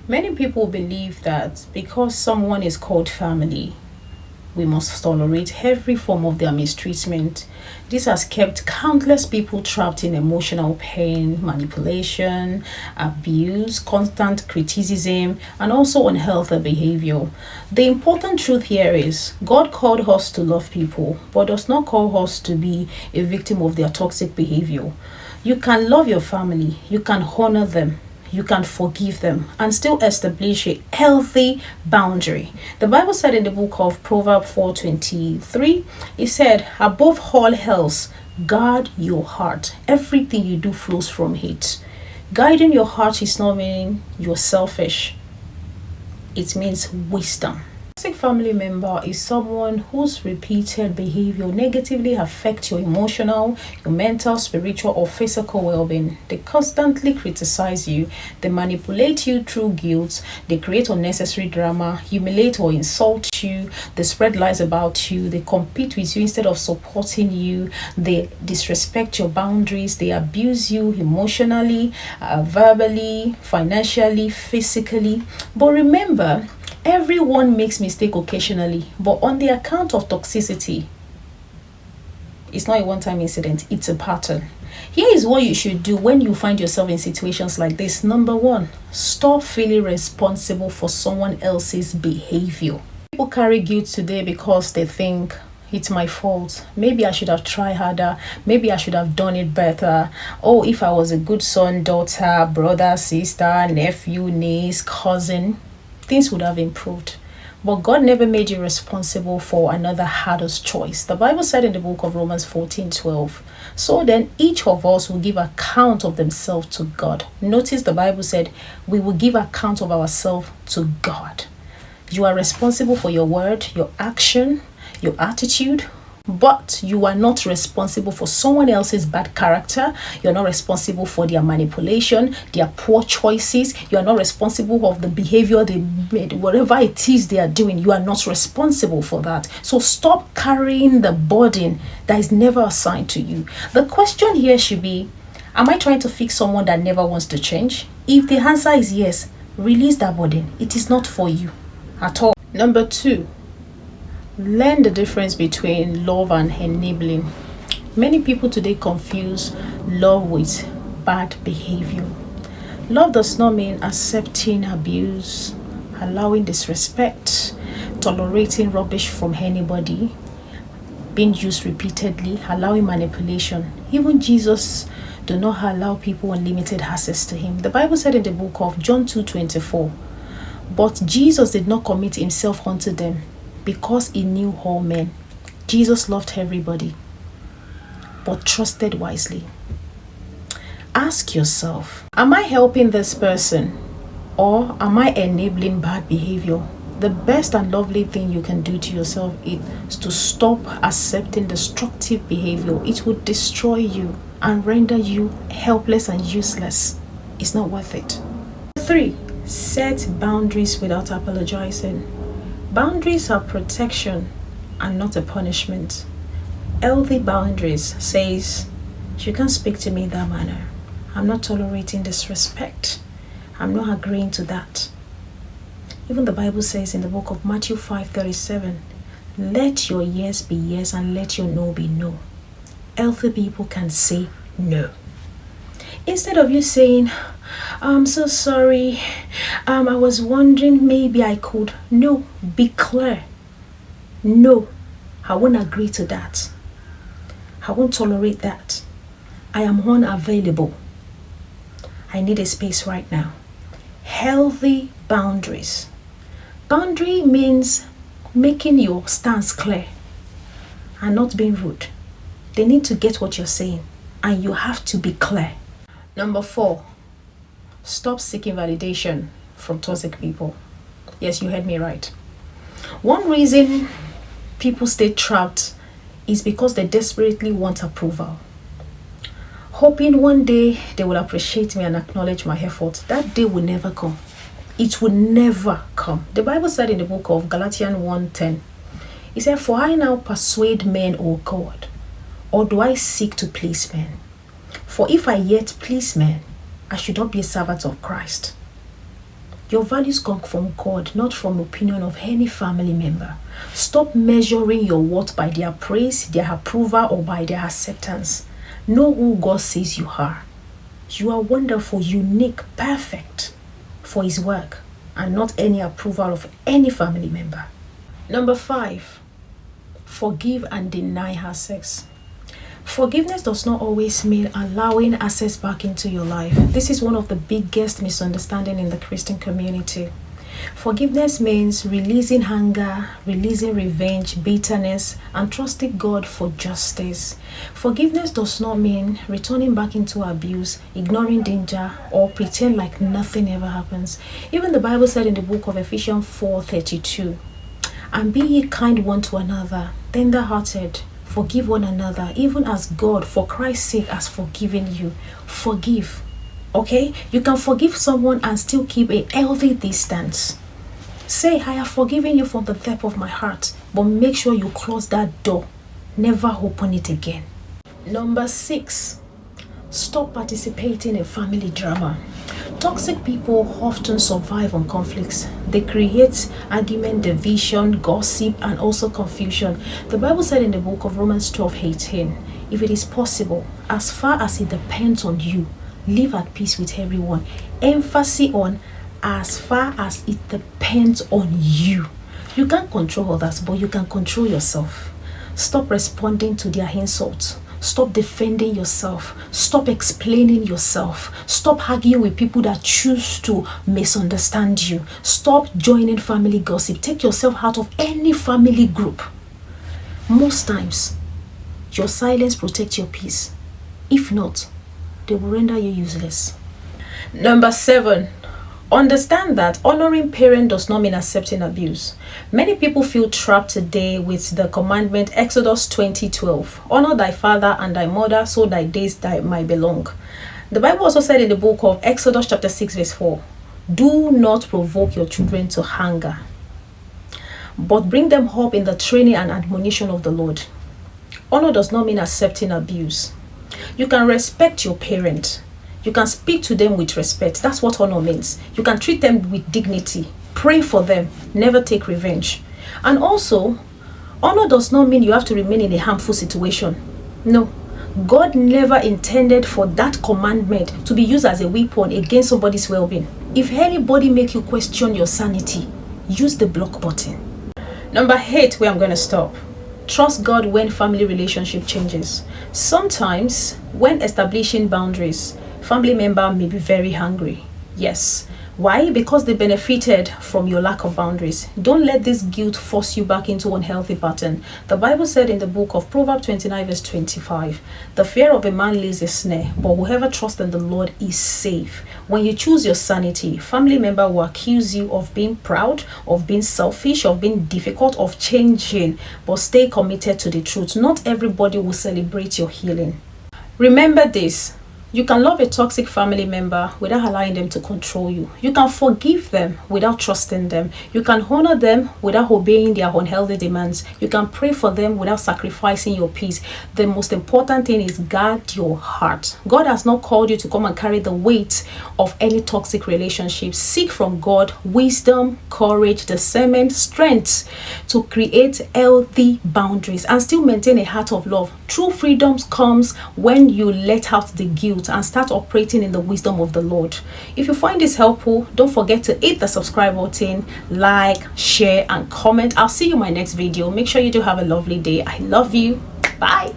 Many people believe that because someone is called family, we must tolerate every form of their mistreatment. This has kept countless people trapped in emotional pain, manipulation, abuse, constant criticism, and also unhealthy behavior. The important truth here is God called us to love people, but does not call us to be a victim of their toxic behavior. You can love your family, you can honor them, you can forgive them and still establish a healthy boundary. The Bible said in the book of Proverbs 4:23, it said, above all else, guard your heart. Everything you do flows from it. Guiding your heart is not meaning you're selfish. It means wisdom. A toxic family member is someone whose repeated behavior negatively affects your emotional, your mental, spiritual, or physical well-being. They constantly criticize you, they manipulate you through guilt, they create unnecessary drama, humiliate or insult you, they spread lies about you, they compete with you instead of supporting you, they disrespect your boundaries, they abuse you emotionally, verbally, financially, physically. But remember, everyone makes mistake occasionally, but on the account of toxicity, it's not a one-time incident, it's a pattern. Here is what you should do when you find yourself in situations like this. Number one, stop feeling responsible for someone else's behavior. People carry guilt today because they think it's my fault. Maybe I should have tried harder. Maybe I should have done it better. Oh, if I was a good son, daughter, brother, sister, nephew, niece, cousin, things would have improved. But God never made you responsible for another hardest choice. The Bible said in the book of Romans 14:12, so then each of us will give account of themselves to God. Notice the Bible said we will give account of ourselves to God. You are responsible for your word, your action, your attitude, but you are not responsible for someone else's bad character. You're not responsible for their manipulation, their poor choices. You are not responsible of the behavior they made. Whatever it is they are doing, you are not responsible for that. So stop carrying the burden that is never assigned to you. The question here should be, am I trying to fix someone that never wants to change? If the answer is yes, release that burden. It is not for you at all. Number two, learn the difference between love and enabling. Many people today confuse love with bad behavior. Love does not mean accepting abuse, allowing disrespect, tolerating rubbish from anybody, being used repeatedly, allowing manipulation. Even Jesus do not allow people unlimited access to him. The Bible said in the book of John 2:24, but Jesus did not commit himself unto them, because he knew all men. Jesus loved everybody, but trusted wisely. Ask yourself, am I helping this person or am I enabling bad behavior? The best and lovely thing you can do to yourself is to stop accepting destructive behavior. It would destroy you and render you helpless and useless. It's not worth it. 3. Set boundaries without apologizing. Boundaries are protection and not a punishment. Healthy boundaries says, you can't speak to me in that manner. I'm not tolerating disrespect. I'm not agreeing to that. Even the Bible says in the book of Matthew 5:37, let your yes be yes and let your no be no. Healthy people can say no. Instead of you saying, I'm so sorry, I was wondering maybe I could. No, be clear. No, I won't agree to that. I won't tolerate that. I am unavailable. I need a space right now. Healthy boundaries. Boundary means making your stance clear and not being rude. They need to get what you're saying and you have to be clear. Number 4, stop seeking validation from toxic people. Yes, you heard me right. One reason people stay trapped is because they desperately want approval. Hoping one day they will appreciate me and acknowledge my effort. That day will never come. It will never come. The Bible said in the book of Galatians 1:10, it said, for I now persuade men, O God, or do I seek to please men? For if I yet please men, I should not be a servant of Christ. Your values come from God, not from opinion of any family member. Stop measuring your worth by their praise, their approval, or by their acceptance. Know who God says you are. You are wonderful, unique, perfect for His work, and not any approval of any family member. Number 5, forgive and deny access. Forgiveness does not always mean allowing access back into your life. This is one of the biggest misunderstandings in the Christian community. Forgiveness means releasing anger, releasing revenge, bitterness, and trusting God for justice. Forgiveness does not mean returning back into abuse, ignoring danger, or pretend like nothing ever happens. Even the Bible said in the book of Ephesians 4:32, "And be ye kind one to another, tender-hearted, forgive one another, even as God, for Christ's sake, has forgiven you." Forgive. Okay? You can forgive someone and still keep a healthy distance. Say, "I have forgiven you from the depth of my heart," but make sure you close that door. Never open it again. Number 6, stop participating in family drama. Toxic people often survive on conflicts. They create argument, division, gossip, and also confusion. The Bible said in the book of Romans 12:18, "If it is possible, as far as it depends on you, live at peace with everyone." Emphasis on as far as it depends on you. You can't control others, but you can control yourself. Stop responding to their insults. Stop defending yourself. Stop explaining yourself. Stop arguing with people that choose to misunderstand you. Stop joining family gossip. Take yourself out of any family group. Most times, your silence protects your peace. If not, they will render you useless. Number 7, understand that honoring parents does not mean accepting abuse. Many people feel trapped today with the commandment Exodus 20:12, "Honor thy father and thy mother, so thy days might be long." The Bible also said in the book of Exodus chapter 6:4, "Do not provoke your children to anger, but bring them up in the training and admonition of the Lord." Honor does not mean accepting abuse. You can respect your parent. You can speak to them with respect. That's what honor means. You can treat them with dignity. Pray for them. Never take revenge. And also, honor does not mean you have to remain in a harmful situation. No. God never intended for that commandment to be used as a weapon against somebody's well-being. If anybody make you question your sanity, use the block button. Number 8, where I'm going to stop. Trust God when family relationship changes. Sometimes, when establishing boundaries, family member may be very hungry. Yes. Why? Because they benefited from your lack of boundaries. Don't let this guilt force you back into unhealthy pattern. The Bible said in the book of Proverbs 29:25, "The fear of a man lays a snare, but whoever trusts in the Lord is safe." When you choose your sanity, family member will accuse you of being proud, of being selfish, of being difficult, of changing, but stay committed to the truth. Not everybody will celebrate your healing. Remember this. You can love a toxic family member without allowing them to control you. You can forgive them without trusting them. You can honor them without obeying their unhealthy demands. You can pray for them without sacrificing your peace. The most important thing is guard your heart. God has not called you to come and carry the weight of any toxic relationship. Seek from God wisdom, courage, discernment, strength to create healthy boundaries and still maintain a heart of love. True freedom comes when you let out the guilt and start operating in the wisdom of the Lord. If you find this helpful, don't forget to hit the subscribe button, like, share, and comment. I'll see you in my next video. Make sure you do have a lovely day. I love you. Bye.